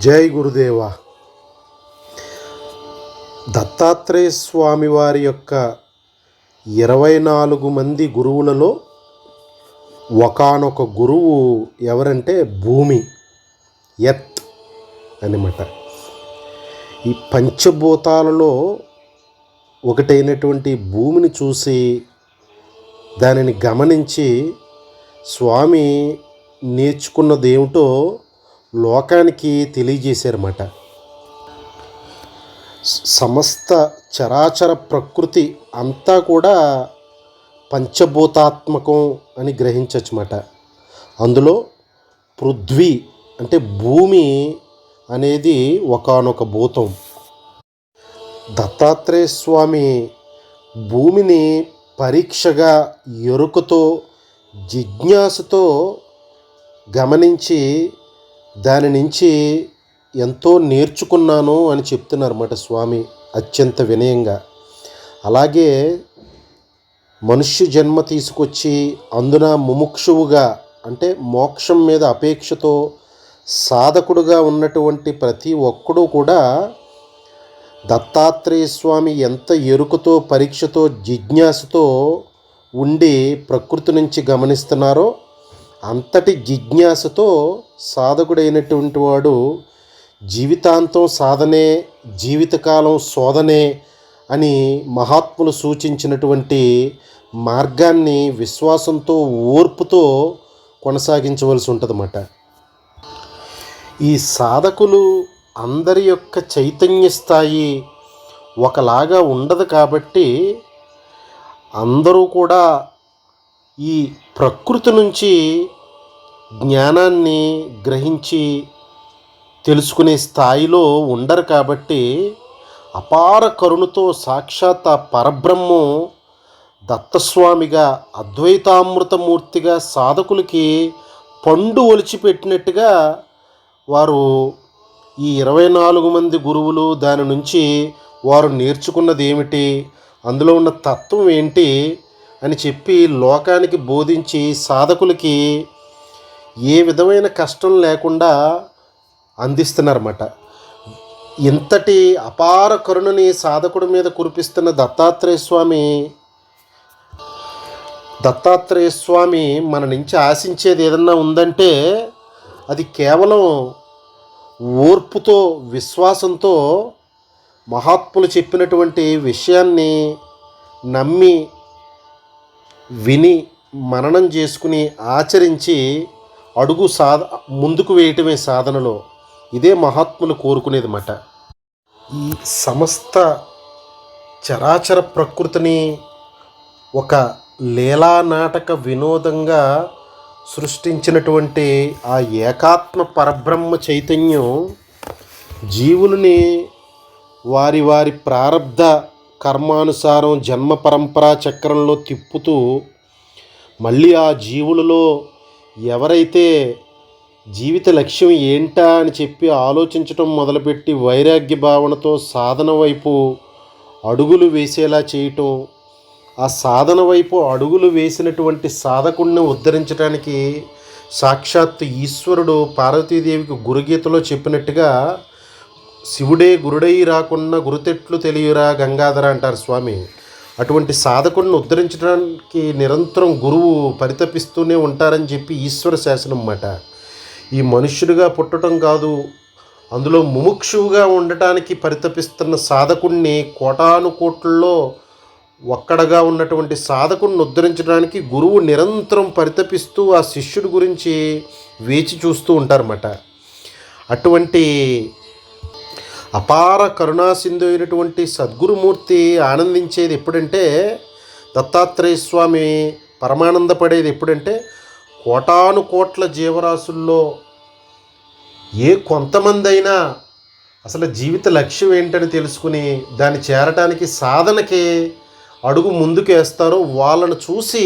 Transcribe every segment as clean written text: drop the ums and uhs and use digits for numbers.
జై గురుదేవ. దత్తాత్రేయ స్వామి వారి యొక్క 24 మంది గురువులలో ఒకానొక గురువు ఎవరంటే భూమి, ఎత్ అనమాట. ఈ పంచభూతాలలో ఒకటైనటువంటి భూమిని చూసి దానిని గమనించి స్వామి నేర్చుకున్నది ఏమిటో లోకానికి తెలియజేశారన్నమాట. సమస్త చరాచర ప్రకృతి అంతా కూడా పంచభూతాత్మకం అని గ్రహించవచ్చుమాట. అందులో పృథ్వీ అంటే భూమి అనేది ఒకానొక భూతం. దత్తాత్రేయ స్వామి భూమిని పరీక్షగా ఎరుకతో జిజ్ఞాసతో గమనించి దాని నుంచి ఎంతో నేర్చుకున్నాను అని చెప్తున్నారన్నమాట స్వామి అత్యంత వినయంగా. అలాగే మనుష్య జన్మ తీసుకొచ్చి అందున ముముక్షువుగా అంటే మోక్షం మీద అపేక్షతో సాధకుడుగా ఉన్నటువంటి ప్రతి ఒక్కడూ కూడా దత్తాత్రేయ స్వామి ఎంత ఎరుకతో పరీక్షతో జిజ్ఞాసతో ఉండి ప్రకృతి నుంచి గమనిస్తున్నారో అంతటి జిజ్ఞాసతో సాధకుడైనటువంటి వాడు జీవితాంతం సాధనే, జీవితకాలం శోధనే అని మహాత్ములు సూచించినటువంటి మార్గాన్ని విశ్వాసంతో ఓర్పుతో కొనసాగించవలసి ఉంటుందన్నమాట. ఈ సాధకులు అందరి యొక్క చైతన్య స్థాయి ఒకలాగా ఉండదు కాబట్టి అందరూ కూడా ఈ ప్రకృతి నుంచి జ్ఞానాన్ని గ్రహించి తెలుసుకునే స్థాయిలో ఉండరు కాబట్టి అపార కరుణతో సాక్షాత్ ఆ పరబ్రహ్మం దత్తస్వామిగా అద్వైతామృతమూర్తిగా సాధకులకి పండు ఒలిచిపెట్టినట్టుగా వారు ఈ 24 మంది గురువులు దాని నుంచి వారు నేర్చుకున్నది ఏమిటి, అందులో ఉన్న తత్వం ఏంటి అని చెప్పి లోకానికి బోధించి సాధకులకి ఏ విధమైన కష్టం లేకుండా అందిస్తున్నారన్నమాట. ఇంతటి అపార కరుణని సాధకుడి మీద కురిపిస్తున్న దత్తాత్రేయ స్వామి మన నుంచి ఆశించేది ఏదన్నా ఉందంటే అది కేవలం ఓర్పుతో విశ్వాసంతో మహాత్ములు చెప్పినటువంటి విషయాన్ని నమ్మి విని మననం చేసుకుని ఆచరించి అడుగు ముందుకు వేయటమే సాధనలో. ఇదే మహాత్ములు కోరుకునేది మాట. ఈ సమస్త చరాచర ప్రకృతిని ఒక లీలా నాటక వినోదంగా సృష్టించినటువంటి ఆ ఏకాత్మ పరబ్రహ్మ చైతన్యం జీవులని వారి వారి ప్రారబ్ధ కర్మానుసారం జన్మ పరంపరా చక్రంలో తిప్పుతూ మళ్ళీ ఆ జీవులలో ఎవరైతే జీవిత లక్ష్యం ఏంటా అని చెప్పి ఆలోచించటం మొదలుపెట్టి వైరాగ్య భావనతో సాధన వైపు అడుగులు వేసేలా చేయటం, ఆ సాధన వైపు అడుగులు వేసినటువంటి సాధకుడిని ఉద్ధరించడానికి సాక్షాత్ ఈశ్వరుడు పార్వతీదేవికి గురుగీతలో చెప్పినట్టుగా శివుడే గురుడై రాకున్న గురుతెట్లు తెలియరా గంగాధర అంటారు స్వామి. అటువంటి సాధకుడిని ఉద్ధరించడానికి నిరంతరం గురువు పరితపిస్తూనే ఉంటారని చెప్పి ఈశ్వర శాసనం అన్నమాట. ఈ మనుష్యుడిగా పుట్టడం కాదు, అందులో ముముక్షువుగా ఉండటానికి పరితపిస్తున్న సాధకుడిని కోటానుకోట్లలో ఒక్కడగా ఉన్నటువంటి సాధకుడిని ఉద్ధరించడానికి గురువు నిరంతరం పరితపిస్తూ ఆ శిష్యుడి గురించి వేచి చూస్తూ ఉంటారన్నమాట. అటువంటి అపార కరుణాసింధు అయినటువంటి సద్గురుమూర్తి ఆనందించేది ఎప్పుడంటే, దత్తాత్రేయ స్వామి పరమానందపడేది ఎప్పుడంటే, కోటానుకోట్ల జీవరాశుల్లో ఏ కొంతమంది అయినా అసలు జీవిత లక్ష్యం ఏంటని తెలుసుకుని దాన్ని చేరటానికి సాధనకి అడుగు ముందుకు వేస్తారో వాళ్ళను చూసి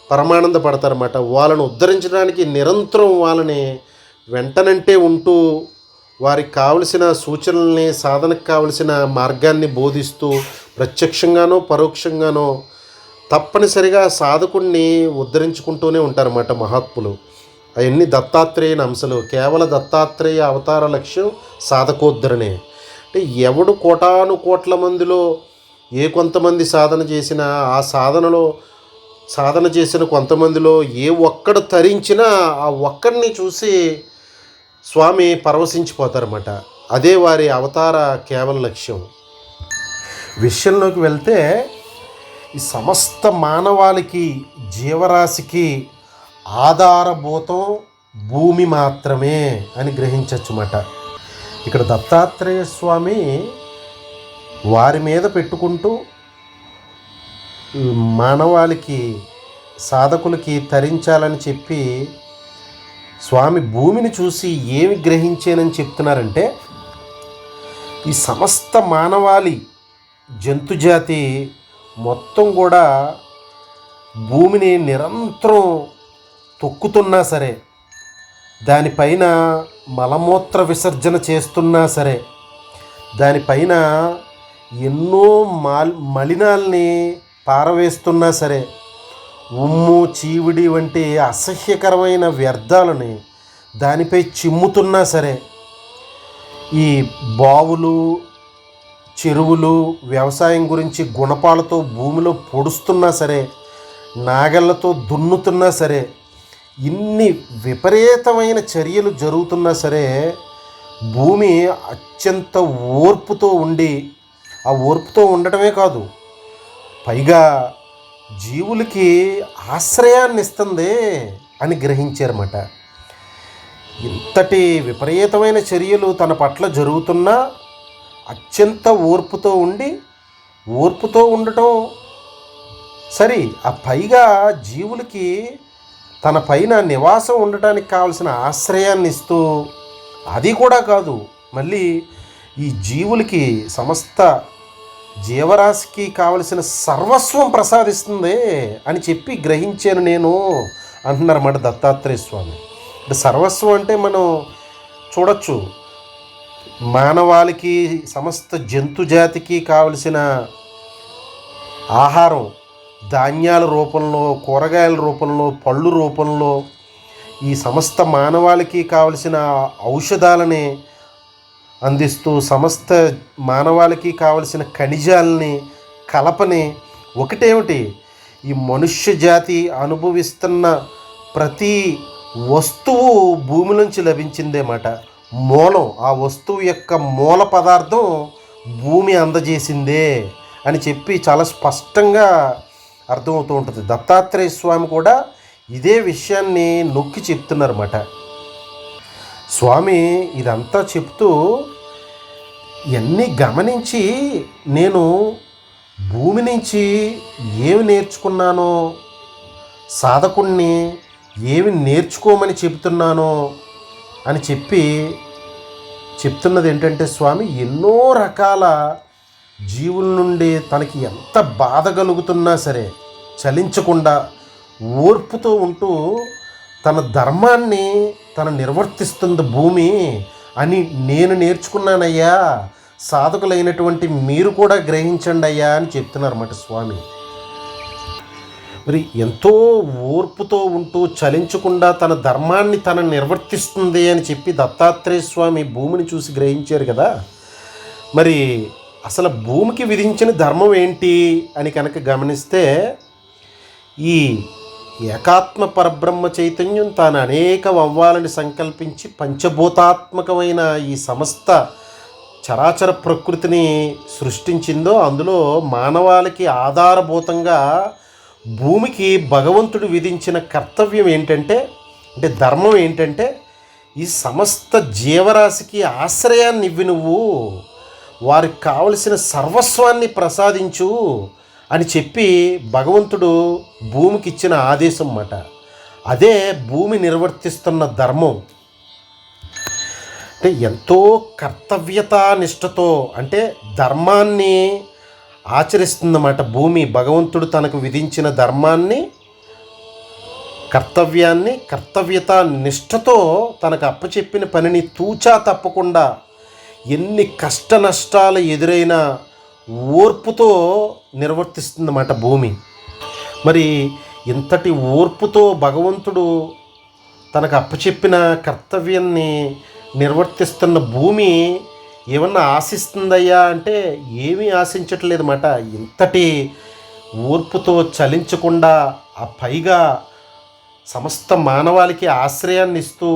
పరమానంద పడతారన్నమాట. వాళ్ళను ఉద్ధరించడానికి నిరంతరం వాళ్ళని వెంటనంటే ఉంటూ వారికి కావలసిన సూచనల్ని సాధనకు కావలసిన మార్గాన్ని బోధిస్తూ ప్రత్యక్షంగానో పరోక్షంగానో తప్పనిసరిగా సాధకుడిని ఉద్ధరించుకుంటూనే ఉంటారన్నమాట మహాత్ములు. అవన్నీ దత్తాత్రేయుని అంశలు. కేవల దత్తాత్రేయ అవతార లక్ష్యం సాధకోద్ధరణే. అంటే ఎవడు కోటాను కోట్ల మందిలో ఏ కొంతమంది సాధన చేసినా ఆ సాధన చేసిన కొంతమందిలో ఏ ఒక్కడు తరించినా ఆ ఒక్కడిని చూసి స్వామి పరవశించిపోతారన్నమాట. అదే వారి అవతార కేవల లక్ష్యం. విషయంలోకి వెళ్తే ఈ సమస్త మానవాళికి, జీవరాశికి ఆధారభూతం భూమి మాత్రమే అని గ్రహించవచ్చుమాట. ఇక్కడ దత్తాత్రేయ స్వామి వారి మీద పెట్టుకుంటూ మానవాళికి, సాధకులకి తరించాలని చెప్పి స్వామి భూమిని చూసి ఏమి గ్రహించానని చెప్తున్నారంటే, ఈ సమస్త మానవాళి జంతుజాతి మొత్తం కూడా భూమిని నిరంతరం తొక్కుతున్నా సరే, దానిపైన మలమూత్ర విసర్జన చేస్తున్నా సరే, దానిపైన ఎన్నో మలినాల్ని పారవేస్తున్నా సరే, ఉమ్ము, చీవిడి వంటి అసహ్యకరమైన వ్యర్థాలని దానిపై చిమ్ముతున్నా సరే, ఈ బావులు, చెరువులు వ్యవసాయం గురించి గుణపాలతో భూమిలో పొడుస్తున్నా సరే, నాగళ్ళతో దున్నుతున్నా సరే, ఇన్ని విపరీతమైన చర్యలు జరుగుతున్నా సరే, భూమి అత్యంత ఓర్పుతో ఉండి, ఆ ఓర్పుతో ఉండటమే కాదు, పైగా జీవులకి ఆశ్రయాన్ని ఇస్తుంది అని గ్రహించారన్నమాట. ఇంతటి విపరీతమైన చర్యలు తన పట్ల జరుగుతున్నా అత్యంత ఓర్పుతో ఉండటం సరే, ఆ పైగా జీవులకి తన పైన నివాసం ఉండటానికి కావలసిన ఆశ్రయాన్ని ఇస్తూ, అది కూడా కాదు, మళ్ళీ ఈ జీవులకి, సమస్త జీవరాశికి కావలసిన సర్వస్వం ప్రసాదిస్తుంది అని చెప్పి గ్రహించాను నేను అంటున్నారన్నమాట దత్తాత్రేయ స్వామి. అంటే సర్వస్వం అంటే మనం చూడొచ్చు, మానవాళికి, సమస్త జంతు జాతికి కావలసిన ఆహారం ధాన్యాల రూపంలో, కూరగాయల రూపంలో, పళ్ళు రూపంలో, ఈ సమస్త మానవాళికి కావలసిన ఔషధాలని అందిస్తూ, సమస్త మానవాళికి కావలసిన ఖనిజాలని, కలపని, ఒకటేమిటి, ఈ మనుష్య జాతి అనుభవిస్తున్న ప్రతి వస్తువు భూమి నుంచి లభించిందేమాట. మూలం, ఆ వస్తువు యొక్క మూల పదార్థం భూమి అందజేసిందే అని చెప్పి చాలా స్పష్టంగా అర్థమవుతూ ఉంటుంది. దత్తాత్రేయ స్వామి కూడా ఇదే విషయాన్ని నొక్కి చెప్తున్నారన్నమాట. స్వామి ఇదంతా చెప్తూ, ఇవన్నీ గమనించి నేను భూమి నుంచి ఏమి నేర్చుకున్నానో, సాధకుణ్ణి ఏమి నేర్చుకోమని చెబుతున్నానో అని చెప్తున్నది ఏంటంటే, స్వామి ఎన్నో రకాల జీవుల నుండి తనకి ఎంత బాధ కలుగుతున్నా సరే చలించకుండా ఓర్పుతో ఉంటూ తన ధర్మాన్ని తను నిర్వర్తిస్తుంది భూమి అని నేను నేర్చుకున్నానయ్యా, సాధకులైనటువంటి మీరు కూడా గ్రహించండి అయ్యా అని చెప్తున్నారన్నమాట స్వామి. మరి ఎంతో ఓర్పుతో ఉంటూ చలించకుండా తన ధర్మాన్ని తను నిర్వర్తిస్తుంది అని చెప్పి దత్తాత్రేయ స్వామి భూమిని చూసి గ్రహించారు కదా. మరి అసలు భూమికి విధించిన ధర్మం ఏంటి అని కనుక గమనిస్తే, ఈ ఏకాత్మ పరబ్రహ్మ చైతన్యం తాను అనేకం అవ్వాలని సంకల్పించి పంచభూతాత్మకమైన ఈ సమస్త చరాచర ప్రకృతిని సృష్టించిందో, అందులో మానవాళికి ఆధారభూతంగా భూమికి భగవంతుడు విధించిన కర్తవ్యం ఏంటంటే, అంటే ధర్మం ఏంటంటే, ఈ సమస్త జీవరాశికి ఆశ్రయాన్ని ఇవ్వి, నువ్వు వారికి కావలసిన సర్వస్వాన్ని ప్రసాదించు అని చెప్పి భగవంతుడు భూమికి ఇచ్చిన ఆదేశం అన్నమాట. అదే భూమి నిర్వర్తిస్తున్న ధర్మం. అంటే ఎంతో కర్తవ్యతా నిష్టతో, అంటే ధర్మాన్ని ఆచరిస్తుందన్నమాట భూమి. భగవంతుడు తనకు విధించిన ధర్మాన్ని, కర్తవ్యాన్ని కర్తవ్యతా నిష్టతో తనకు అప్పచెప్పిన పనిని తూచా తప్పకుండా ఎన్ని కష్ట నష్టాలు ఎదురైనా ఓర్పుతో నిర్వర్తిస్తుందన్నమాట భూమి. మరి ఇంతటి ఓర్పుతో భగవంతుడు తనకు అప్పచెప్పిన కర్తవ్యాన్ని నిర్వర్తిస్తున్న భూమి ఏమన్నా ఆశిస్తుందయ్యా అంటే ఏమీ ఆశించట్లేదు మాట. ఇంతటి ఓర్పుతో చలించకుండా ఆ పైగా సమస్త మానవాళికి ఆశ్రయాన్ని ఇస్తూ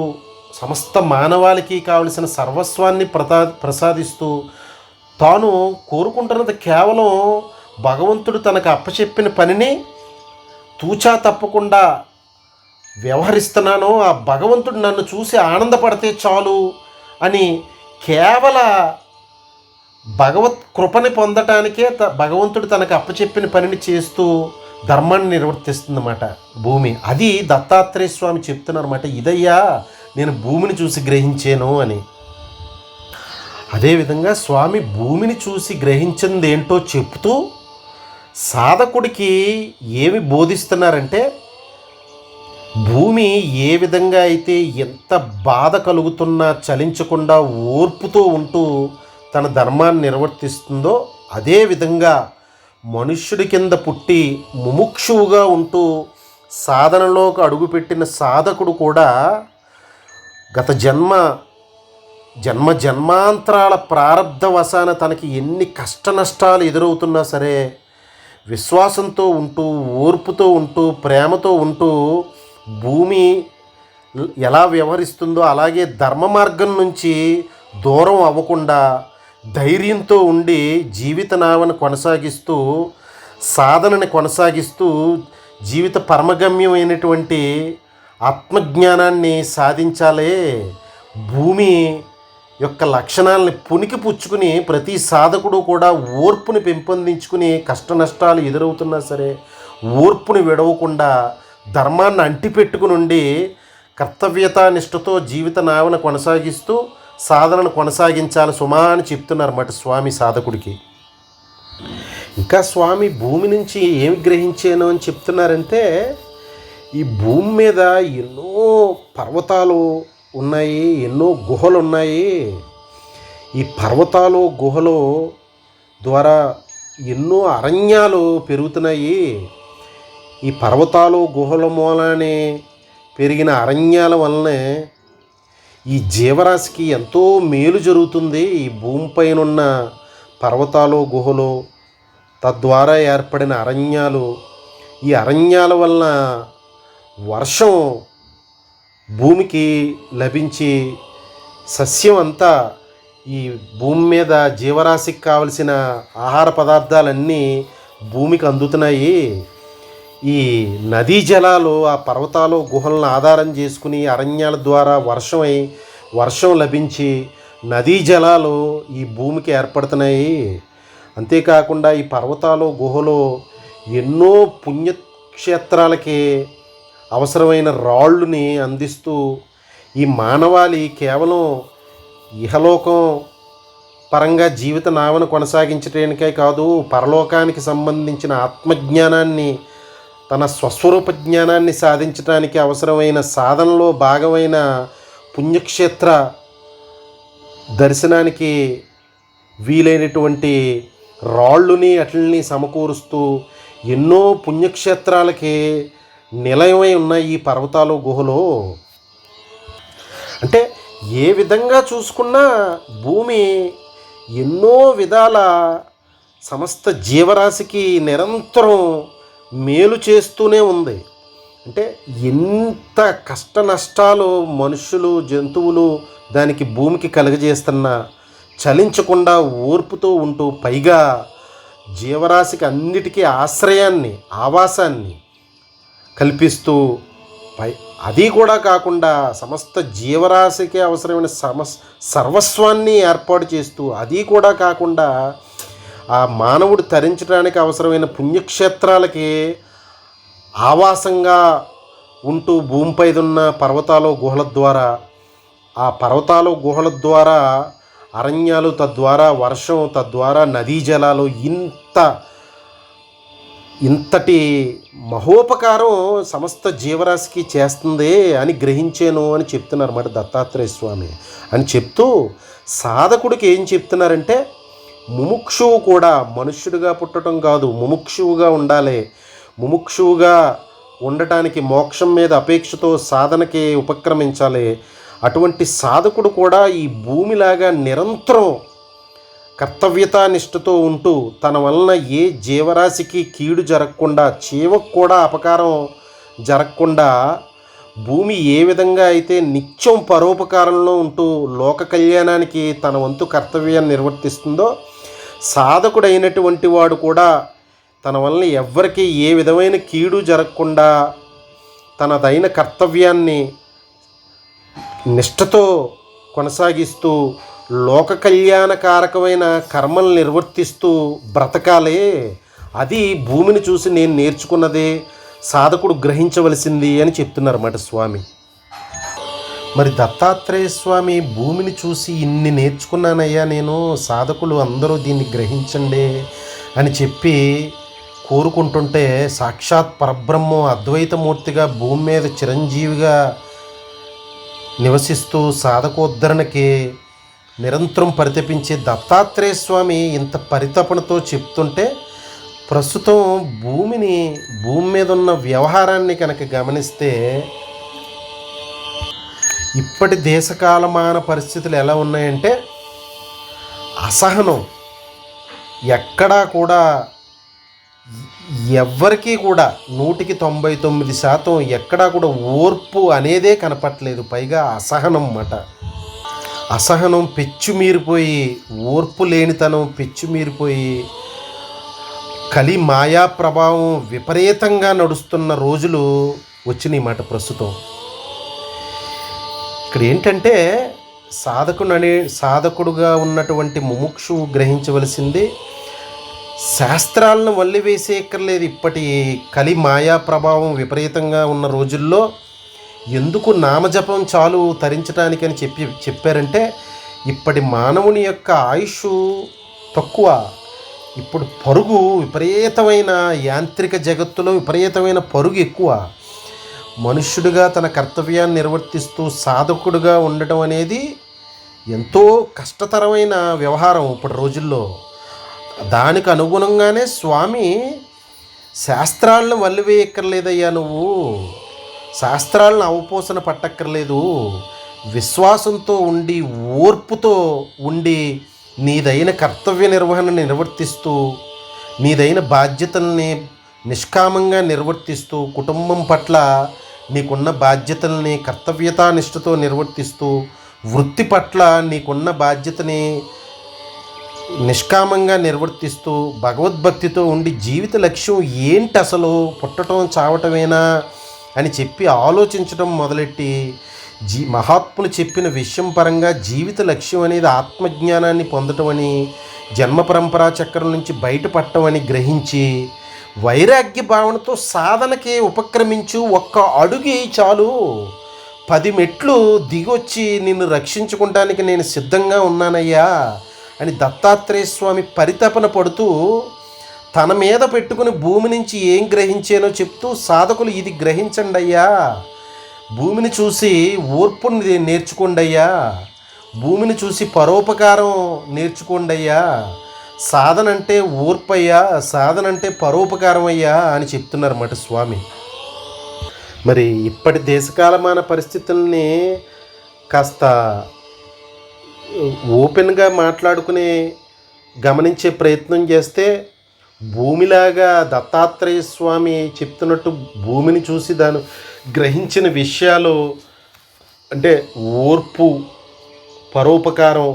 సమస్త మానవాళికి కావలసిన సర్వస్వాన్ని ప్రసాదిస్తూ తాను కోరుకుంటున్నది కేవలం భగవంతుడు తనకు అప్పచెప్పిన పనిని తూచా తప్పకుండా వ్యవహరిస్తున్నాను, ఆ భగవంతుడు నన్ను చూసి ఆనందపడితే చాలు అని కేవల భగవత్ కృపని పొందటానికే భగవంతుడు తనకు అప్పచెప్పిన పనిని చేస్తూ ధర్మాన్ని నిర్వర్తిస్తుందన్నమాట భూమి. అది దత్తాత్రేయ స్వామి చెప్తున్నారన్నమాట. ఇదయ్యా నేను భూమిని చూసి గ్రహించాను అని. అదేవిధంగా స్వామి భూమిని చూసి గ్రహించింది ఏంటో చెప్తూ సాధకుడికి ఏమి బోధిస్తున్నారంటే, భూమి ఏ విధంగా అయితే ఎంత బాధ కలుగుతున్నా చలించకుండా ఓర్పుతో ఉంటూ తన ధర్మాన్ని నిర్వర్తిస్తుందో, అదేవిధంగా మనుష్యుడి కింద పుట్టి ముముక్షువుగా ఉంటూ సాధనలోకి అడుగుపెట్టిన సాధకుడు కూడా గత జన్మాంతరాల ప్రారంధ వశాన తనకి ఎన్ని కష్ట నష్టాలు ఎదురవుతున్నా సరే విశ్వాసంతో ఉంటూ ఓర్పుతో ఉంటూ ప్రేమతో ఉంటూ భూమి ఎలా వ్యవహరిస్తుందో అలాగే ధర్మ మార్గం నుంచి దూరం అవ్వకుండా ధైర్యంతో ఉండి జీవిత నావను కొనసాగిస్తూ సాధనని కొనసాగిస్తూ జీవిత పరమగమ్యమైనటువంటి ఆత్మజ్ఞానాన్ని సాధించాలే. భూమి యొక్క లక్షణాలని పునికి పుచ్చుకుని ప్రతి సాధకుడు కూడా ఓర్పుని పెంపొందించుకుని కష్ట నష్టాలు ఎదురవుతున్నా సరే ఓర్పుని విడవకుండా ధర్మాన్ని అంటిపెట్టుకుని ఉండి కర్తవ్యతా నిష్ఠతో జీవిత నావన కొనసాగిస్తూ సాధనను కొనసాగించాలి సుమా అని చెప్తున్నారన్నమాట స్వామి సాధకుడికి. ఇంకా స్వామి భూమి నుంచి ఏమి గ్రహించాను అని చెప్తున్నారంటే, ఈ భూమి మీద ఎన్నో పర్వతాలు ఉన్నాయి, ఎన్నో గుహలు ఉన్నాయి. ఈ పర్వతాలు గుహలు ద్వారా ఎన్నో అరణ్యాలు పెరుగుతున్నాయి. ఈ పర్వతాలు గుహల మూలానే పెరిగిన అరణ్యాల వల్లనే ఈ జీవరాశికి ఎంతో మేలు జరుగుతుంది. ఈ భూమిపైన ఉన్న పర్వతాలు గుహలు తద్వారా ఏర్పడిన అరణ్యాలు, ఈ అరణ్యాల వలన వర్షం భూమికి లభించి సస్యం అంతా ఈ భూమి మీద జీవరాశికి కావలసిన ఆహార పదార్థాలన్నీ భూమికి అందుతున్నాయి. ఈ నదీ జలాలు ఆ పర్వతాలు గుహలను ఆధారం చేసుకుని అరణ్యాల ద్వారా వర్షం లభించి నదీ జలాలు ఈ భూమికి ఏర్పడుతున్నాయి. అంతేకాకుండా ఈ పర్వతాలు గుహలు ఎన్నో పుణ్యక్షేత్రాలకి అవసరమైన రాళ్ళుని అందిస్తూ ఈ మానవాళి కేవలం ఇహలోకం పరంగా జీవిత నావను కొనసాగించడానికే కాదు, పరలోకానికి సంబంధించిన ఆత్మజ్ఞానాన్ని తన స్వస్వరూప జ్ఞానాన్ని సాధించడానికి అవసరమైన సాధనలో భాగమైన పుణ్యక్షేత్ర దర్శనానికి వీలైనటువంటి రాళ్ళుని అట్లని సమకూరుస్తూ ఎన్నో పుణ్యక్షేత్రాలకి నిలయమై ఉన్నాయి ఈ పర్వతాలు గుహలు. అంటే ఏ విధంగా చూసుకున్నా భూమి ఎన్నో విధాల సమస్త జీవరాశికి నిరంతరం మేలు చేస్తూనే ఉంది. అంటే ఎంత కష్ట నష్టాలు మనుషులు జంతువులు దానికి భూమికి కలుగజేస్తున్నా చలించకుండా ఓర్పుతో ఉంటూ పైగా జీవరాశికి అన్నిటికీ ఆశ్రయాన్ని ఆవాసాన్ని కల్పిస్తూ అది కూడా కాకుండా సమస్త జీవరాశికి అవసరమైన సర్వస్వాన్ని ఏర్పాటు చేస్తూ అది కూడా కాకుండా ఆ మానవుడు తరించడానికి అవసరమైన పుణ్యక్షేత్రాలకి ఆవాసంగా ఉంటూ భూమిపై ఉన్న పర్వతాలు గుహల ద్వారా ఆ పర్వతాలు గుహల ద్వారా అరణ్యాలు తద్వారా వర్షం తద్వారా నదీ జలాలు ఇంతటి మహోపకారం సమస్త జీవరాశికి చేస్తుంది అని గ్రహించాను అని చెప్తున్నారు అన్నమాట దత్తాత్రేయ స్వామి. అని చెప్తూ సాధకుడికి ఏం చెప్తున్నారంటే, ముముక్షువు కూడా మనుష్యుడిగా పుట్టడం కాదు, ముముక్షువుగా ఉండాలి. ముముక్షువుగా ఉండటానికి మోక్షం మీద అపేక్షతో సాధనకి ఉపక్రమించాలి. అటువంటి సాధకుడు కూడా ఈ భూమిలాగా నిరంతరం కర్తవ్యతానిష్టతో ఉంటూ తన వలన ఏ జీవరాశికి కీడు జరగకుండా, చీవకు కూడా అపకారం జరగకుండా భూమి ఏ విధంగా అయితే నిత్యం పరోపకారంలో ఉంటూ లోక కళ్యాణానికి తన వంతు కర్తవ్యాన్ని నిర్వర్తిస్తుందో, సాధకుడైనటువంటి వాడు కూడా తన వలన ఎవ్వరికీ ఏ విధమైన కీడు జరగకుండా తనదైన కర్తవ్యాన్ని నిష్ఠతో కొనసాగిస్తూ లోక కళ్యాణకారకమైన కర్మలు నిర్వర్తిస్తూ బ్రతకాలే. అది భూమిని చూసి నేను నేర్చుకున్నదే, సాధకుడు గ్రహించవలసింది అని చెప్తున్నారన్నమాట స్వామి. మరి దత్తాత్రేయ స్వామి భూమిని చూసి ఇన్ని నేర్చుకున్నానయ్యా నేను, సాధకులు అందరూ దీన్ని గ్రహించండి అని చెప్పి కోరుకుంటుంటే, సాక్షాత్ పరబ్రహ్మం అద్వైతమూర్తిగా భూమి మీద చిరంజీవిగా నివసిస్తూ సాధకోద్ధరణకి నిరంతరం పరితపించే దత్తాత్రేయ స్వామి ఇంత పరితపనతో చెప్తుంటే, ప్రస్తుతం భూమి మీద ఉన్న వ్యవహారాన్ని కనుక గమనిస్తే ఇప్పటి దేశకాలమాన పరిస్థితులు ఎలా ఉన్నాయంటే, అసహనం ఎక్కడా కూడా ఎవ్వరికీ కూడా 99% ఎక్కడా కూడా ఓర్పు అనేదే కనపట్లేదు. పైగా అసహనం అన్నమాట. అసహనం పెచ్చుమీరిపోయి, ఓర్పు లేనితనం పెచ్చుమీరిపోయి, కలి మాయా ప్రభావం విపరీతంగా నడుస్తున్న రోజులు వచ్చినాయి మాట ప్రస్తుతం. ఇక్కడ ఏంటంటే సాధకుడుగా ఉన్నటువంటి ముముక్షువు గ్రహించవలసింది, శాస్త్రాలను వల్లివేసేయక్కర్లేదు. ఇప్పటి కలి మాయా ప్రభావం విపరీతంగా ఉన్న రోజుల్లో ఎందుకు నామజపం చాలు తరించడానికి అని చెప్పారంటే, ఇప్పటి మానవుని యొక్క ఆయుష్ తక్కువ. ఇప్పుడు పరుగు విపరీతమైన యాంత్రిక జగత్తులో విపరీతమైన పరుగు ఎక్కువ. మనుష్యుడిగా తన కర్తవ్యాన్ని నిర్వర్తిస్తూ సాధకుడుగా ఉండటం అనేది ఎంతో కష్టతరమైన వ్యవహారం ఇప్పటి రోజుల్లో. దానికి అనుగుణంగానే స్వామి శాస్త్రాలను వల్లివేయక్కర్లేదయ్యా, నువ్వు శాస్త్రాలను అవపోసన పట్టక్కర్లేదు, విశ్వాసంతో ఉండి ఓర్పుతో ఉండి నీదైన కర్తవ్య నిర్వహణని నిర్వర్తిస్తూ, నీదైన బాధ్యతల్ని నిష్కామంగా నిర్వర్తిస్తూ, కుటుంబం పట్ల నీకున్న బాధ్యతల్ని కర్తవ్యతానిష్టతో నిర్వర్తిస్తూ, వృత్తి పట్ల నీకున్న బాధ్యతని నిష్కామంగా నిర్వర్తిస్తూ, భగవద్భక్తితో ఉండి జీవిత లక్ష్యం ఏంటి, అసలు పుట్టడం చావటమేనా అని చెప్పి ఆలోచించడం మొదలెట్టి, మహాత్ములు చెప్పిన విషయం పరంగా జీవిత లక్ష్యం అనేది ఆత్మజ్ఞానాన్ని పొందటం అని, జన్మ పరంపరా చక్రం నుంచి బయటపడటం అని గ్రహించి వైరాగ్య భావనతో సాధనకి ఉపక్రమించు. ఒక్క అడుగు చాలు, 10 మెట్లు దిగొచ్చి నిన్ను రక్షించుకోవడానికి నేను సిద్ధంగా ఉన్నానయ్యా అని దత్తాత్రేయ స్వామి పరితపన పడుతూ తన మీద పెట్టుకుని భూమి నుంచి ఏం గ్రహించానో చెప్తూ, సాధకులు ఇది గ్రహించండి అయ్యా, భూమిని చూసి ఓర్పుని నేర్చుకోండి అయ్యా, భూమిని చూసి పరోపకారం నేర్చుకోండి అయ్యా, సాధన అంటే ఓర్పయ్యా, సాధన అంటే పరోపకారం అయ్యా అని చెప్తున్నారన్నమాట స్వామి. మరి ఇప్పటి దేశకాలమాన పరిస్థితుల్ని కాస్త ఓపెన్గా మాట్లాడుకుని గమనించే ప్రయత్నం చేస్తే, భూమిలాగా దత్తాత్రేయ స్వామి చెప్తున్నట్టు భూమిని చూసి దాన్ని గ్రహించిన విషయాలు అంటే ఓర్పు, పరోపకారం,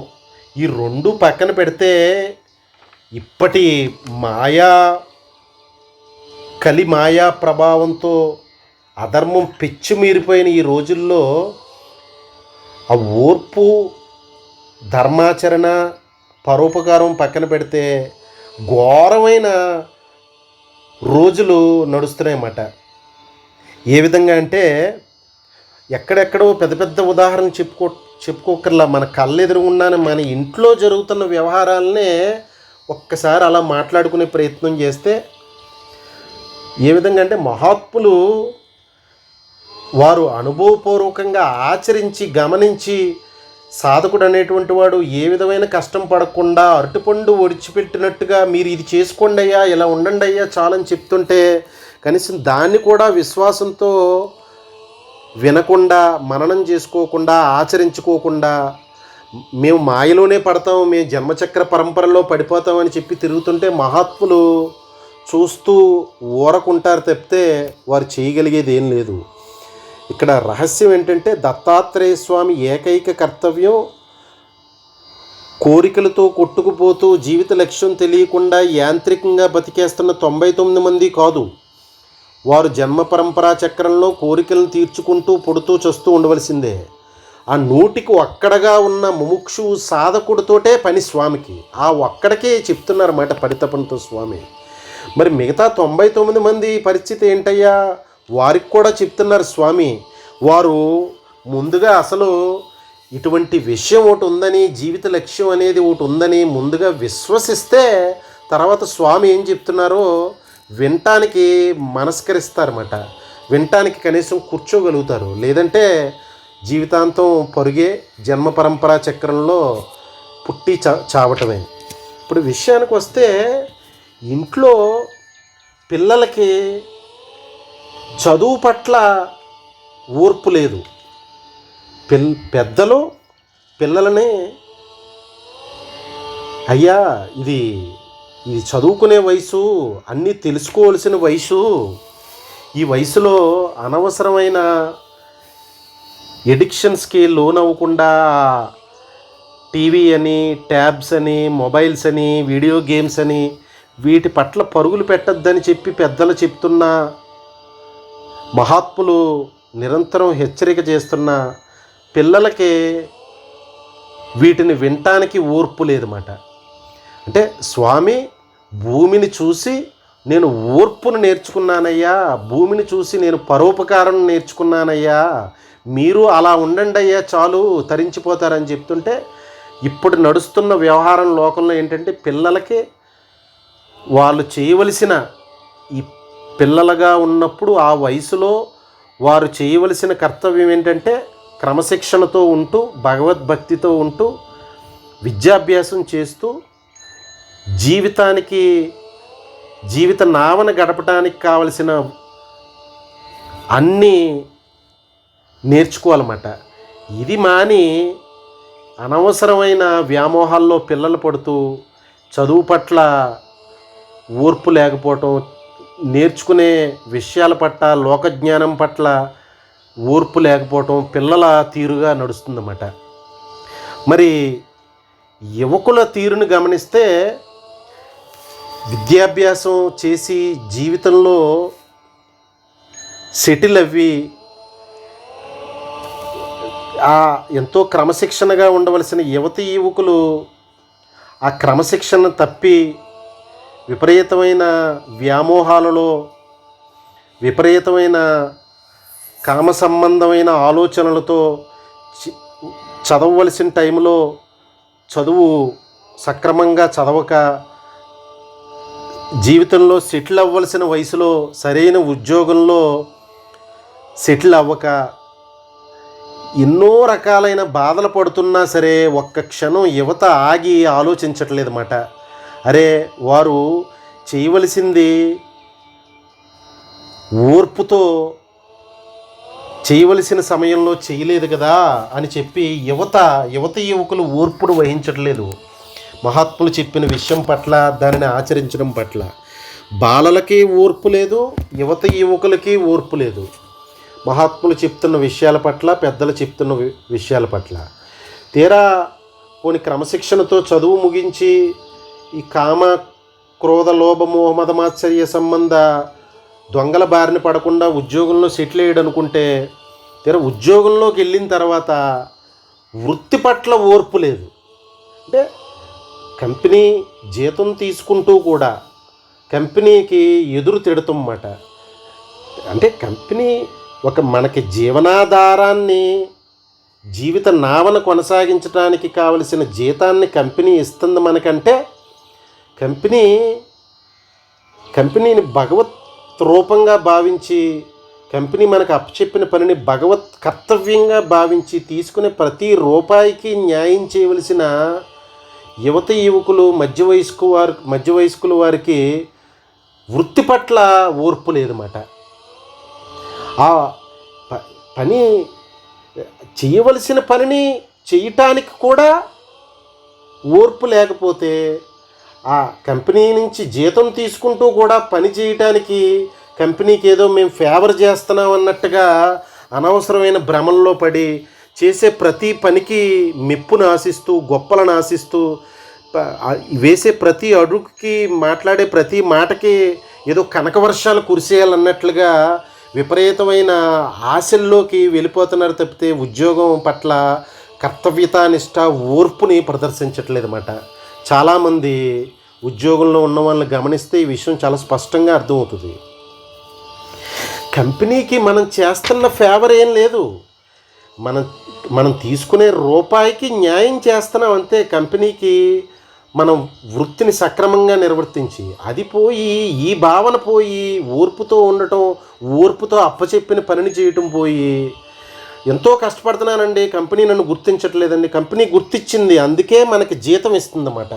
ఈ రెండు పక్కన పెడితే ఇప్పటి కలి మాయా ప్రభావంతో అధర్మం పెచ్చుమీరిపోయిన ఈ రోజుల్లో ఆ ఓర్పు, ధర్మాచరణ, పరోపకారం పక్కన పెడితే ఘోరమైన రోజులు నడుస్తున్నాయన్నమాట. ఏ విధంగా అంటే, ఎక్కడెక్కడో పెద్ద పెద్ద ఉదాహరణ చెప్పుకోకర్లా, మన కళ్ళెదురుగుండానే మన ఇంట్లో జరుగుతున్న వ్యవహారాలనే ఒక్కసారి అలా మాట్లాడుకునే ప్రయత్నం చేస్తే, ఏ విధంగా అంటే మహాత్ములు వారు అనుభవపూర్వకంగా ఆచరించి గమనించి, సాధకుడు అనేటువంటి వాడు ఏ విధమైన కష్టం పడకుండా అరటిపండు ఒడిచిపెట్టినట్టుగా మీరు ఇది చేసుకోండి అయ్యా, ఇలా ఉండండి అయ్యా చాలని చెప్తుంటే కనీసం దాన్ని కూడా విశ్వాసంతో వినకుండా, మననం చేసుకోకుండా, ఆచరించుకోకుండా, మేము మాయలోనే పడతాం, మేము జన్మచక్ర పరంపరలో పడిపోతామని చెప్పి తిరుగుతుంటే మహాత్ములు చూస్తూ ఊరకుంటారు తప్పితే వారు చేయగలిగేది ఏం లేదు. ఇక్కడ రహస్యం ఏంటంటే దత్తాత్రేయ స్వామి ఏకైక కర్తవ్యం కోరికలతో కొట్టుకుపోతూ జీవిత లక్ష్యం తెలియకుండా యాంత్రికంగా బతికేస్తున్న 99 మంది కాదు. వారు జన్మ పరంపరా చక్రంలో కోరికలను తీర్చుకుంటూ పుడుతూ చస్తూ ఉండవలసిందే. ఆ 100కి ఒక్కడగా ఉన్న ముముక్షు సాధకుడితోటే పని స్వామికి. ఆ ఒక్కడికే చెప్తున్నారన్నమాట పరితపంతో స్వామి. మరి మిగతా 99 మంది పరిస్థితి ఏంటయ్యా? వారికి కూడా చెప్తున్నారు స్వామి. వారు ముందుగా అసలు ఇటువంటి విషయం ఒకటి ఉందని, జీవిత లక్ష్యం అనేది ఒకటి ఉందని ముందుగా విశ్వసిస్తే తర్వాత స్వామి ఏం చెప్తున్నారో వినటానికి మనస్కరిస్తారన్నమాట. వినటానికి కనీసం కూర్చోగలుగుతారు. లేదంటే జీవితాంతం పరుగే జన్మ పరంపరా చక్రంలో పుట్టి చావటమే. ఇప్పుడు విషయానికి వస్తే ఇంట్లో పిల్లలకి చదువు పట్ల ఓర్పు లేదు. పెద్దలు పిల్లలని అయ్యా ఇది చదువుకునే వయసు, అన్నీ తెలుసుకోవాల్సిన వయసు, ఈ వయసులో అనవసరమైన ఎడిక్షన్స్కి లోన్ అవ్వకుండా టీవీ అని, ట్యాబ్స్ అని, మొబైల్స్ అని, వీడియో గేమ్స్ అని వీటి పట్ల పరుగులు పెట్టద్దని చెప్పి పెద్దలు చెప్తున్న, మహాత్ములు నిరంతరం హెచ్చరిక చేస్తున్న పిల్లలకి వీటిని వినటానికి ఓర్పు లేదన్నమాట. అంటే స్వామి భూమిని చూసి నేను ఓర్పును నేర్చుకున్నానయ్యా, భూమిని చూసి నేను పరోపకారం నేర్చుకున్నానయ్యా, మీరు అలా ఉండండి అయ్యా చాలు తరించిపోతారని చెప్తుంటే, ఇప్పుడు నడుస్తున్న వ్యవహారం లోకంలో ఏంటంటే పిల్లలకి వాళ్ళు చేయవలసిన, ఈ పిల్లలుగా ఉన్నప్పుడు ఆ వయసులో వారు చేయవలసిన కర్తవ్యం ఏంటంటే క్రమశిక్షణతో ఉంటూ, భగవద్భక్తితో ఉంటూ, విద్యాభ్యాసం చేస్తూ జీవిత నావన గడపడానికి కావలసిన అన్నీ నేర్చుకోవాలన్నమాట. ఇది మాని అనవసరమైన వ్యామోహాల్లో పిల్లలు పడుతూ చదువు పట్ల ఓర్పు లేకపోవటం, నేర్చుకునే విషయాల పట్ల, లోకజ్ఞానం పట్ల ఓర్పు లేకపోవటం పిల్లల తీరుగా నడుస్తుందన్నమాట. మరి యువకుల తీరును గమనిస్తే విద్యాభ్యాసం చేసి జీవితంలో సెటిల్ అవ్వి ఎంతో క్రమశిక్షణగా ఉండవలసిన యువకులు ఆ క్రమశిక్షణ తప్పి విపరీతమైన వ్యామోహాలలో, విపరీతమైన కామ సంబంధమైన ఆలోచనలతో చదవవలసిన టైంలో చదువు సక్రమంగా చదవక, జీవితంలో సెటిల్ అవ్వవలసిన వయసులో సరైన ఉద్యోగంలో సెటిల్ అవ్వక ఎన్నో రకాలైన బాధలు పడుతున్నా సరే ఒక్క క్షణం యువత ఆగి ఆలోచించట్లేదన్నమాట. అరే వారు చేయవలసింది ఓర్పుతో చేయవలసిన సమయంలో చేయలేదు కదా అని చెప్పి యువకులు ఓర్పును వహించట్లేదు. మహాత్ములు చెప్పిన విషయం పట్ల, దానిని ఆచరించడం పట్ల బాలలకి ఓర్పు లేదు, యువకులకి ఓర్పు లేదు. మహాత్ములు చెప్తున్న విషయాల పట్ల, పెద్దలు చెప్తున్న విషయాల పట్ల తీరా కొన్ని క్రమశిక్షణతో చదువు ముగించి ఈ కామ క్రోధ లోభ మోహ మదమాశ్చర్య సంబంధ దొంగల బారిన పడకుండా ఉద్యోగంలో సెటిల్ అయ్యాడు అనుకుంటే, తీరా ఉద్యోగంలోకి వెళ్ళిన తర్వాత వృత్తి పట్ల ఓర్పు లేదు. అంటే కంపెనీ జీతం తీసుకుంటూ కూడా కంపెనీకి ఎదురు తిడుతున్నమాట. అంటే కంపెనీ మనకి జీవనాధారాన్ని, జీవిత నావన కొనసాగించడానికి కావలసిన జీతాన్ని కంపెనీ ఇస్తుంది మనకంటే, కంపెనీని భగవత్ రూపంగా భావించి, కంపెనీ మనకు అప్పచెప్పిన పనిని భగవత్ కర్తవ్యంగా భావించి తీసుకునే ప్రతి రూపాయికి న్యాయం చేయవలసిన యువకులు, మధ్య వయస్కుల వారికి వృత్తి పట్ల ఓర్పు లేదన్నమాట. ఆ పని చేయవలసిన పనిని చేయటానికి కూడా ఓర్పు లేకపోతే, ఆ కంపెనీ నుంచి జీతం తీసుకుంటూ కూడా పని చేయటానికి కంపెనీకి ఏదో మేము ఫేవర్ చేస్తున్నాం అన్నట్టుగా అనవసరమైన భ్రమంలో పడి చేసే ప్రతి పనికి మెప్పును ఆశిస్తూ, గొప్పలను ఆశిస్తూ, వేసే ప్రతి అడుగుకి, మాట్లాడే ప్రతి మాటకి ఏదో కనకవర్షాలు కురిసేయాలన్నట్లుగా విపరీతమైన ఆశల్లోకి వెళ్ళిపోతున్నారు తప్పితే ఉద్యోగం పట్ల కర్తవ్యతానిష్ట, ఓర్పుని ప్రదర్శించట్లేదన్నమాట. చాలామంది ఉద్యోగంలో ఉన్న వాళ్ళని గమనిస్తే ఈ విషయం చాలా స్పష్టంగా అర్థమవుతుంది. కంపెనీకి మనం చేస్తున్న ఫేవర్ ఏం లేదు, మనం తీసుకునే రూపాయికి న్యాయం చేస్తున్నాం అంతే. కంపెనీకి మనం వృత్తిని సక్రమంగా నిర్వర్తించి, అది పోయి ఈ భావన పోయి ఓర్పుతో ఉండటం, ఓర్పుతో అప్పచెప్పిన పనిని చేయటం పోయి, ఎంతో కష్టపడుతున్నానండి, కంపెనీ నన్ను గుర్తించట్లేదండి. కంపెనీ గుర్తించింది, అందుకే మనకి జీతం ఇస్తుందన్నమాట.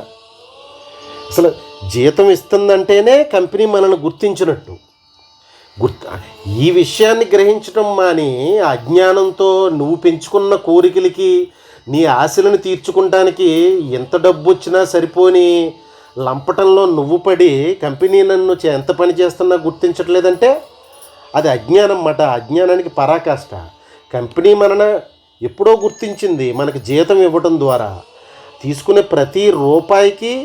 అసలు జీతం ఇస్తుందంటేనే కంపెనీ మనల్ని గుర్తించినట్టు. ఈ విషయాన్ని గ్రహించడం మాని అజ్ఞానంతో నువ్వు పెంచుకున్న కోరికలకి, నీ ఆశలను తీర్చుకుంటానికి ఎంత డబ్బు వచ్చినా సరిపోని లంపటంలో నువ్వు పడి కంపెనీ నన్ను ఎంత పని చేస్తున్నా గుర్తించట్లేదంటే అది అజ్ఞానం అన్నమాట. అజ్ఞానానికి పరాకాష్ట. కంపెనీ మనను ఎప్పుడో గుర్తించింది, మనకు జీతం ఇవ్వటం ద్వారా. తీసుకునే ప్రతి రూపాయికి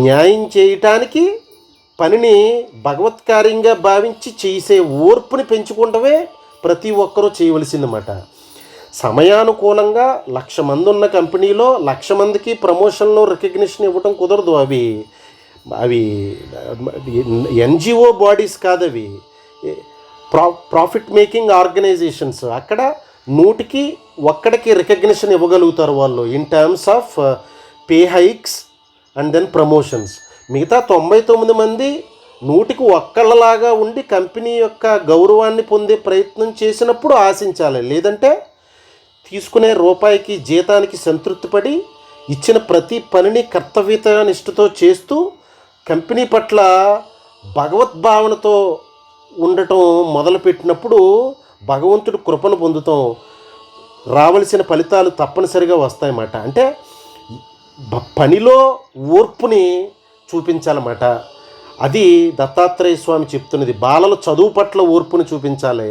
న్యాయం చేయటానికి, పనిని భగవత్కార్యంగా భావించి చేసే ఓర్పుని పెంచుకుంటమే ప్రతి ఒక్కరూ చేయవలసిందన్నమాట. సమయానుకూలంగా 1,00,000 మంది ఉన్న కంపెనీలో 1,00,000 మందికి ప్రమోషన్లో రికగ్నిషన్ ఇవ్వటం కుదరదు. అవి ఎన్జిఓ బాడీస్ కాదు, అవి ప్రాఫిట్ మేకింగ్ ఆర్గనైజేషన్స్. అక్కడ 100కి 1కి రికగ్నిషన్ ఇవ్వగలుగుతారు వాళ్ళు, in terms of pay hikes and then promotions. మిగతా 99 మంది 100కి 1లాగా ఉండి కంపెనీ యొక్క గౌరవాన్ని పొందే ప్రయత్నం చేసినప్పుడు ఆశించాలి. లేదంటే తీసుకునే రూపాయికి, జీతానికి సంతృప్తిపడి ఇచ్చిన ప్రతి పనిని కర్తవ్యనిష్టతో చేస్తూ కంపెనీ పట్ల భగవద్భావనతో ఉండటం మొదలుపెట్టినప్పుడు భగవంతుడి కృపను పొందుతాం. రావలసిన ఫలితాలు తప్పనిసరిగా వస్తాయన్నమాట. అంటే పనిలో ఓర్పుని చూపించాలన్నమాట. అది దత్తాత్రేయ స్వామి చెప్తున్నది. బాలలు చదువు పట్ల ఓర్పుని చూపించాలి.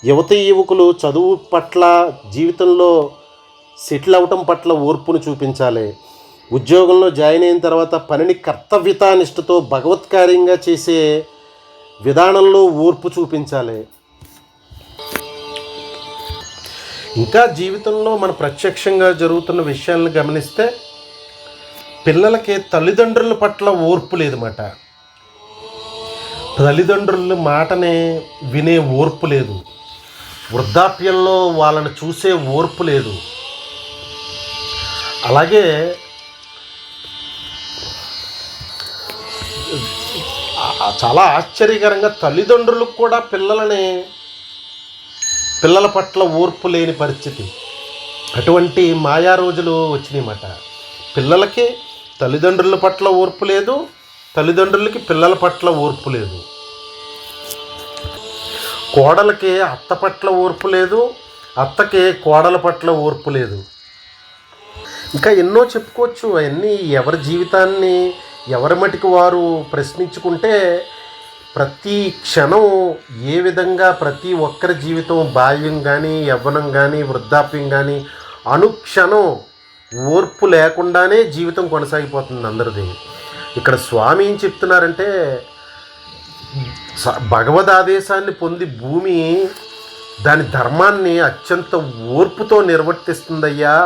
యువకులు చదువు పట్ల, జీవితంలో సెటిల్ అవ్వటం పట్ల ఓర్పును చూపించాలి. ఉద్యోగంలో జాయిన్ అయిన తర్వాత పనిని కర్తవ్యతానిష్టతో భగవత్కార్యంగా చేసే విధానంలో ఓర్పు చూపించాలి. ఇంకా జీవితంలో మన ప్రత్యక్షంగా జరుగుతున్న విషయాలను గమనిస్తే పిల్లలకి తల్లిదండ్రుల పట్ల ఓర్పు లేదన్నమాట. తల్లిదండ్రుల మాటనే వినే ఓర్పు లేదు. వృద్ధాప్యంలో వాళ్ళని చూసే ఓర్పు లేదు. అలాగే చాలా ఆశ్చర్యకరంగా తల్లిదండ్రులకు కూడా పిల్లల పట్ల ఓర్పు లేని పరిస్థితి. అటువంటి మాయా రోజులు వచ్చినాయన్నమాట. పిల్లలకి తల్లిదండ్రుల పట్ల ఓర్పు లేదు, తల్లిదండ్రులకి పిల్లల పట్ల ఓర్పు లేదు. కోడలకి అత్త పట్ల ఓర్పు లేదు, అత్తకి కోడల పట్ల ఓర్పు లేదు. ఇంకా ఎన్నో చెప్పుకోవచ్చు. అవన్నీ ఎవరి జీవితాన్ని ఎవరి మటికి వారు ప్రశ్నించుకుంటే ప్రతి క్షణం ఏ విధంగా ప్రతి ఒక్కరి జీవితం, బాల్యం కానీ, యవ్వనం కానీ, వృద్ధాప్యం కానీ, అనుక్షణం ఓర్పు లేకుండానే జీవితం కొనసాగిపోతుంది అందరిది. ఇక్కడ స్వామి ఏం చెప్తున్నారంటే, భగవద్ ఆదేశాన్ని పొంది భూమి దాని ధర్మాన్ని అత్యంత ఓర్పుతో నిర్వర్తిస్తుందయ్యా,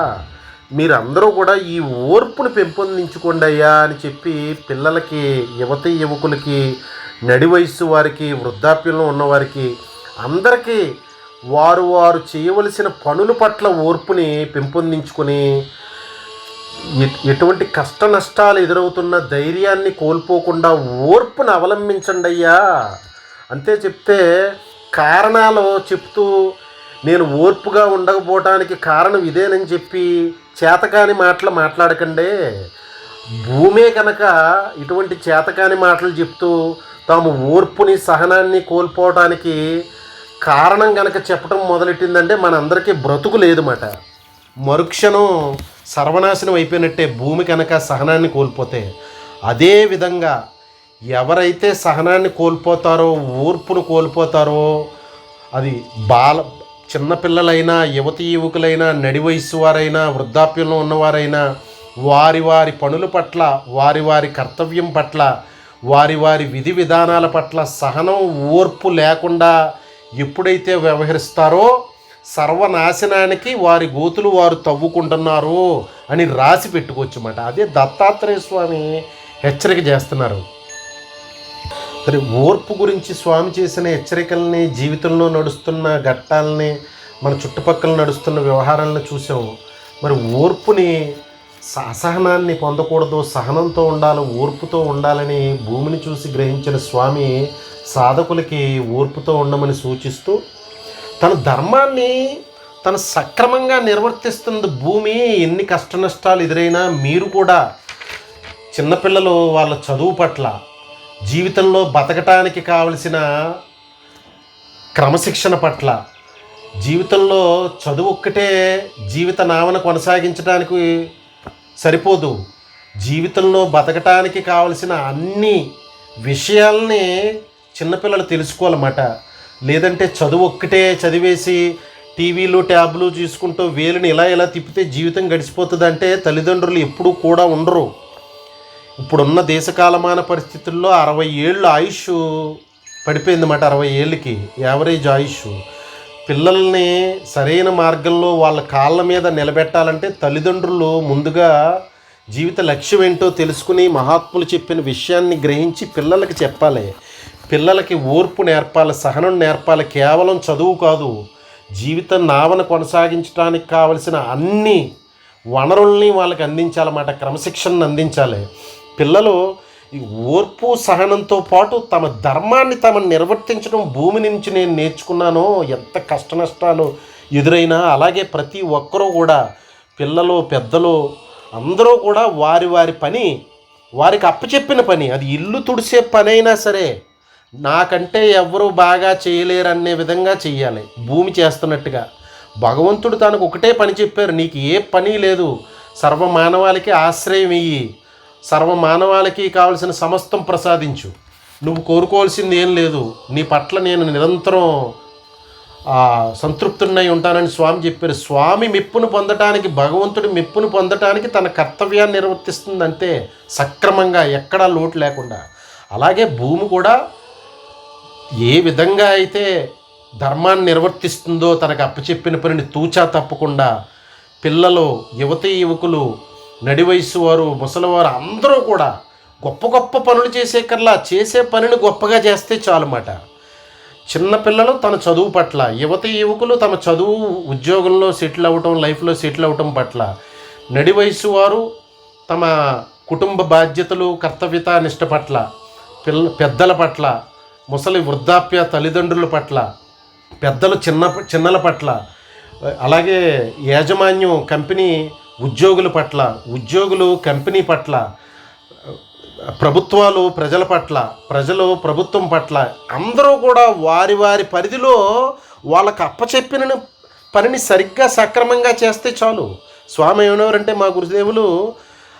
మీరందరూ కూడా ఈ ఓర్పును పెంపొందించుకోండి అయ్యా అని చెప్పి పిల్లలకి, యువకులకి, నడి వయస్సు వారికి, వృద్ధాప్యంలో ఉన్నవారికి అందరికీ వారు చేయవలసిన పనుల పట్ల ఓర్పుని పెంపొందించుకొని ఎటువంటి కష్ట నష్టాలు ఎదురవుతున్న ధైర్యాన్ని కోల్పోకుండా ఓర్పును అవలంబించండి అయ్యా అంతే చెప్తే, కారణాలు చెప్తూ నేను ఓర్పుగా ఉండకపోవటానికి కారణం ఇదేనని చెప్పి చేతకాని మాటలు మాట్లాడకండి. భూమే కనుక ఇటువంటి చేతకాని మాటలు చెప్తూ తాము ఓర్పుని సహనాన్ని కోల్పోవడానికి కారణం కనుక చెప్పడం మొదలెట్టిందంటే మనందరికీ బ్రతుకు లేదన్నమాట. మరుక్షణం సర్వనాశనం అయిపోయినట్టే భూమి కనుక సహనాన్ని కోల్పోతే. అదేవిధంగా ఎవరైతే సహనాన్ని కోల్పోతారో, ఓర్పును కోల్పోతారో, అది చిన్నపిల్లలైనా, యువతి యువకులైనా, నడి వయస్సు వారైనా, వృద్ధాప్యంలో ఉన్నవారైనా, వారి వారి పనుల పట్ల, వారి వారి కర్తవ్యం పట్ల, వారి వారి విధి విధానాల పట్ల సహనం, ఓర్పు లేకుండా ఎప్పుడైతే వ్యవహరిస్తారో సర్వనాశనానికి వారి గోతులు వారు తవ్వుకుంటున్నారు అని రాసి పెట్టుకోవచ్చు అన్నమాట. అదే దత్తాత్రేయ స్వామి హెచ్చరిక చేస్తున్నారు. మరి ఓర్పు గురించి స్వామి చేసిన హెచ్చరికల్ని, జీవితంలో నడుస్తున్న ఘట్టాలని, మన చుట్టుపక్కల నడుస్తున్న వ్యవహారాలను చూసాము. మరి ఓర్పుని, అసహనాన్ని పొందకూడదు, సహనంతో ఉండాలి, ఓర్పుతో ఉండాలని భూమిని చూసి గ్రహించిన స్వామి సాధకులకి ఓర్పుతో ఉండమని సూచిస్తూ తన ధర్మాన్ని తను సక్రమంగా నిర్వర్తిస్తుంది భూమి. ఎన్ని కష్ట నష్టాలు ఎదురైనా మీరు కూడా చిన్నపిల్లలు వాళ్ళ చదువు పట్ల, జీవితంలో బతకటానికి కావలసిన క్రమశిక్షణ పట్ల, జీవితంలో చదువు ఒక్కటే జీవిత నావన కొనసాగించడానికి సరిపోదు, జీవితంలో బతకటానికి కావలసిన అన్ని విషయాల్ని చిన్నపిల్లలు తెలుసుకోవాలన్నమాట. లేదంటే చదువు ఒక్కటే చదివేసి టీవీలు ట్యాబ్లు చూసుకుంటూ వేలుని ఇలా తిప్పితే జీవితం గడిచిపోతుంది అంటే తల్లిదండ్రులు ఎప్పుడూ కూడా ఉండరు. ఇప్పుడున్న దేశకాలమాన పరిస్థితుల్లో 60 ఏళ్ళు ఆయుష్ పడిపోయిందన్నమాట. 60 ఏళ్ళకి యావరేజ్ ఆయుష్. పిల్లల్ని సరైన మార్గంలో వాళ్ళ కాళ్ళ మీద నిలబెట్టాలంటే తల్లిదండ్రులు ముందుగా జీవిత లక్ష్యం ఏంటో తెలుసుకుని మహాత్ములు చెప్పిన విషయాన్ని గ్రహించి పిల్లలకి చెప్పాలి. పిల్లలకి ఓర్పు నేర్పాలి, సహనం నేర్పాలి. కేవలం చదువు కాదు, జీవితం నావన కొనసాగించడానికి కావలసిన అన్ని వనరుల్ని వాళ్ళకి అందించాలన్నమాట. క్రమశిక్షణను అందించాలి. పిల్లలు ఈ ఓర్పు సహనంతో పాటు తమ ధర్మాన్ని నిర్వర్తించడం భూమి నుంచి నేను నేర్చుకున్నాను. ఎంత కష్ట నష్టాలు ఎదురైనా అలాగే ప్రతి ఒక్కరూ కూడా, పిల్లలు పెద్దలు అందరూ కూడా వారి వారి పని వారికి అప్పచెప్పిన పని, అది ఇల్లు తుడిసే పని అయినా సరే నాకంటే ఎవరు బాగా చేయలేరు అనే విధంగా చెయ్యాలి. భూమి చేస్తున్నట్టుగా భగవంతుడు తనకు ఒకటే పని చెప్పారు, నీకు ఏ పని లేదు, సర్వమానవాళికి ఆశ్రయం ఇయ్యి, సర్వమానవాళికి కావలసిన సమస్తం ప్రసాదించు, నువ్వు కోరుకోవాల్సింది ఏం లేదు, నీ పట్ల నేను నిరంతరం సంతృప్తున్నై ఉంటానని స్వామి చెప్పారు. స్వామి మెప్పును పొందటానికి, భగవంతుడి మెప్పును పొందటానికి తన కర్తవ్యాన్ని నిర్వర్తిస్తుంది అంతే, సక్రమంగా, ఎక్కడా లోటు లేకుండా. అలాగే భూమి కూడా ఏ విధంగా అయితే ధర్మాన్ని నిర్వర్తిస్తుందో, తనకు అప్పచెప్పిన పనిని తూచా తప్పకుండా పిల్లలు, యువతీ యువకులు, నడి వయసు వారు, ముసలివారు అందరూ కూడా గొప్ప గొప్ప పనులు చేసే పనిని గొప్పగా చేస్తే చాలన్నమాట. చిన్నపిల్లలు తన చదువు పట్ల, యువతీ యువకులు తమ చదువు, ఉద్యోగంలో సెటిల్ అవ్వటం, లైఫ్లో సెటిల్ అవ్వటం పట్ల, నడి వయసు వారు తమ కుటుంబ బాధ్యతలు, కర్తవ్యత నిష్ట పట్ల, పెద్దల పట్ల, ముసలి వృద్ధాప్య తల్లిదండ్రుల పట్ల, పెద్దలు చిన్నల పట్ల, అలాగే యాజమాన్యం కంపెనీ ఉద్యోగుల పట్ల, ఉద్యోగులు కంపెనీ పట్ల, ప్రభుత్వాలు ప్రజల పట్ల, ప్రజలు ప్రభుత్వం పట్ల, అందరూ కూడా వారి వారి పరిధిలో వాళ్ళకు అప్పచెప్పిన పనిని సరిగ్గా సక్రమంగా చేస్తే చాలు. స్వామి ఏమన్నారంటే, మా గురుదేవులు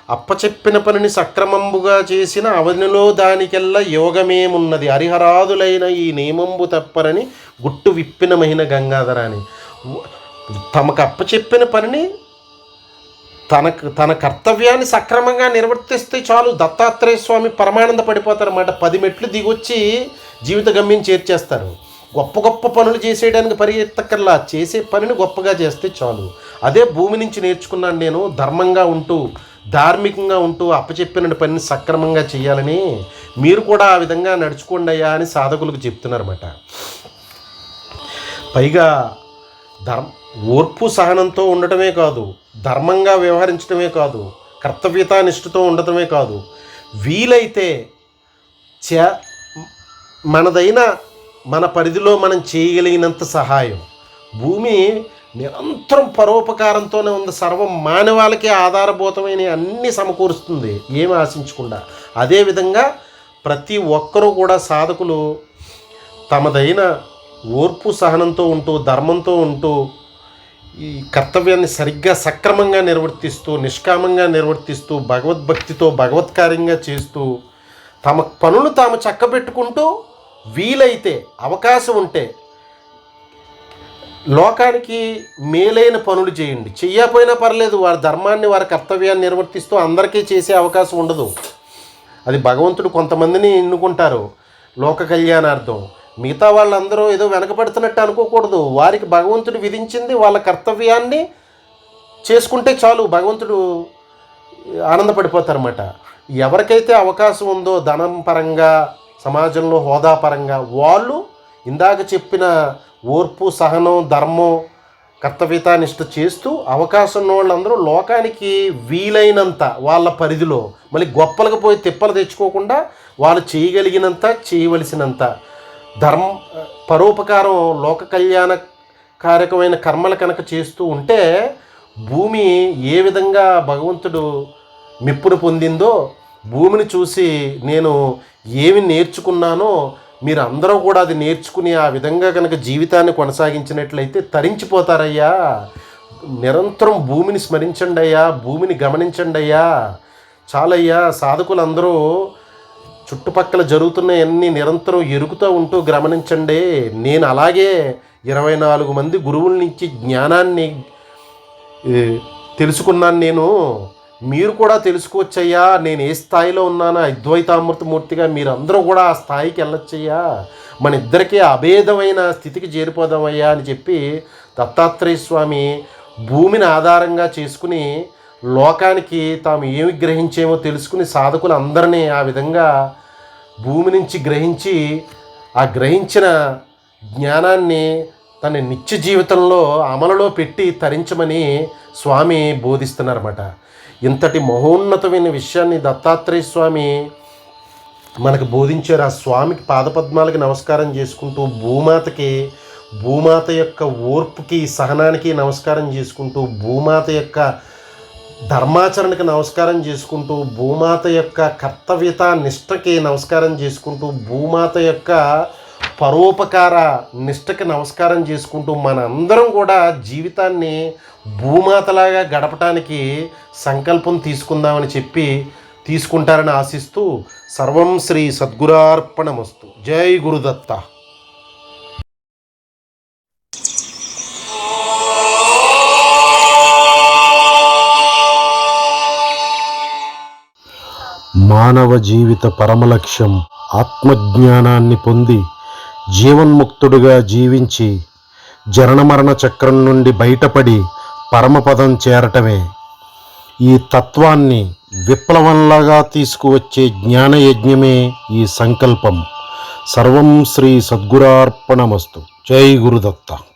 అప్పచెప్పిన పనిని సక్రమంబుగా చేసిన అవనిలో దానికెల్లా యోగమేమున్నది, హరిహరాదులైన ఈ నియమంబు తప్పరని గుట్టు విప్పిన మహిన గంగాధర అని. తమకు అప్పచెప్పిన పనిని తన కర్తవ్యాన్ని సక్రమంగా నిర్వర్తిస్తే చాలు. దత్తాత్రేయ స్వామి పరమానంద పడిపోతారన్నమాట. 10 మెట్లు దిగొచ్చి జీవిత గమ్యం చేర్చేస్తారు. గొప్ప గొప్ప పనులు చేసేయడానికి పరిగెత్తక్కర్లా, చేసే పనిని గొప్పగా చేస్తే చాలు. అదే భూమి నుంచి నేర్చుకున్నాను నేను. ధర్మంగా ఉంటూ, ధార్మికంగా ఉంటూ అప్పచెప్పిన పనిని సక్రమంగా చేయాలని మీరు కూడా ఆ విధంగా నడుచుకోండి అయ్యా అని సాధకులకు చెప్తున్నారన్నమాట. పైగా ఓర్పు సహనంతో ఉండటమే కాదు, ధర్మంగా వ్యవహరించడమే కాదు, కర్తవ్యతా నిష్ఠతో ఉండటమే కాదు, వీలైతే మనదైన మన పరిధిలో మనం చేయగలిగినంత సహాయం. భూమి నిరంతరం పరోపకారంతోనే ఉంది. సర్వం మానవాళికి ఆధారభూతమైన అన్నీ సమకూరుస్తుంది ఏమి ఆశించకుండా. అదేవిధంగా ప్రతి ఒక్కరూ కూడా సాధకులు తమదైన ఓర్పు సహనంతో ఉంటూ, ధర్మంతో ఉంటూ, ఈ కర్తవ్యాన్ని సరిగ్గా సక్రమంగా నిర్వర్తిస్తూ, నిష్కామంగా నిర్వర్తిస్తూ, భగవద్భక్తితో భగవత్కార్యంగా చేస్తూ, తమ పనులు తాము చక్కబెట్టుకుంటూ, వీలైతే అవకాశం ఉంటే లోకానికి మేలైన పనులు చేయండి. చెయ్యకపోయినా పర్లేదు, వారి ధర్మాన్ని వారి కర్తవ్యాన్ని నిర్వర్తిస్తూ అందరికీ చేసే అవకాశం ఉండదు. అది భగవంతుడు కొంతమందిని ఎన్నుకుంటారు లోక కళ్యాణార్థం. మిగతా వాళ్ళందరూ ఏదో వెనకబడుతున్నట్టు అనుకోకూడదు. వారికి భగవంతుడు విధించింది వాళ్ళ కర్తవ్యాన్ని చేసుకుంటే చాలు, భగవంతుడు ఆనందపడిపోతారన్నమాట. ఎవరికైతే అవకాశం ఉందో ధనం పరంగా, సమాజంలో హోదా పరంగా, వాళ్ళు ఇందాక చెప్పిన ఓర్పు సహనం ధర్మం కర్తవ్యతానిష్ట చేస్తూ అవకాశం ఉన్న వాళ్ళందరూ లోకానికి వీలైనంత వాళ్ళ పరిధిలో, మళ్ళీ గొప్పలకు పోయి తిప్పలు తెచ్చుకోకుండా వాళ్ళు చేయగలిగినంత, చేయవలసినంత పరోపకారం, లోక కళ్యాణ కారకమైన కర్మలు కనుక చేస్తూ ఉంటే భూమి ఏ విధంగా భగవంతుడు మెప్పును పొందిందో, భూమిని చూసి నేను ఏమి నేర్చుకున్నానో మీరు అందరూ కూడా అది నేర్చుకుని ఆ విధంగా కనుక జీవితాన్ని కొనసాగించినట్లయితే తరించిపోతారయ్యా. నిరంతరం భూమిని స్మరించండి అయ్యా, భూమిని గమనించండి అయ్యా. చాలయ్యా, సాధకులందరూ చుట్టుపక్కల జరుగుతున్నవన్నీ నిరంతరం ఎరుగుతూ ఉంటూ గమనించండి. నేను అలాగే 24 మంది గురువుల నుంచి జ్ఞానాన్ని తెలుసుకున్నాను. మీరు కూడా తెలుసుకోవచ్చయ్యా. నేను ఏ స్థాయిలో ఉన్నానో అద్వైతామృతమూర్తిగా మీరందరూ కూడా ఆ స్థాయికి వెళ్ళొచ్చయ్యా. మన ఇద్దరికీ అభేదమైన స్థితికి చేరిపోదామయ్యా అని చెప్పి దత్తాత్రేయ స్వామి భూమిని ఆధారంగా చేసుకుని లోకానికి తాము ఏమి గ్రహించేమో తెలుసుకుని సాధకులు అందరినీ ఆ విధంగా భూమి నుంచి గ్రహించి ఆ గ్రహించిన జ్ఞానాన్ని తన నిత్య జీవితంలో అమలులో పెట్టి తరించమని స్వామి బోధిస్తున్నారన్నమాట. ఇంతటి మహోన్నతమైన విషయాన్ని దత్తాత్రేయ స్వామి మనకు బోధించారు. ఆ స్వామికి పాదపద్మాలకి నమస్కారం చేసుకుంటూ, భూమాత యొక్క ఓర్పుకి సహనానికి నమస్కారం చేసుకుంటూ, భూమాత యొక్క ధర్మాచరణకి నమస్కారం చేసుకుంటూ, భూమాత యొక్క కర్తవ్యత నిష్టకి నమస్కారం చేసుకుంటూ, భూమాత యొక్క పరోపకార నిష్టకి నమస్కారం చేసుకుంటూ మనందరం కూడా జీవితాన్ని భూమాతలాగా గడపటానికి సంకల్పం తీసుకుందామని చెప్పి తీసుకుంటారని ఆశిస్తూ సర్వం శ్రీ సద్గురార్పణమస్తు. జై గురుదత్త. మానవ జీవిత పరమలక్ష్యం ఆత్మజ్ఞానాన్ని పొంది జీవన్ముక్తుడుగా జీవించి జననమరణ చక్రం నుండి బయటపడి పరమపదం చేరటమే. ఈ తత్వాన్ని విప్లవంలాగా తీసుకువచ్చే జ్ఞానయజ్ఞమే ఈ సంకల్పం. సర్వం శ్రీ సద్గురార్పణమస్తు. జై గురుదత్త.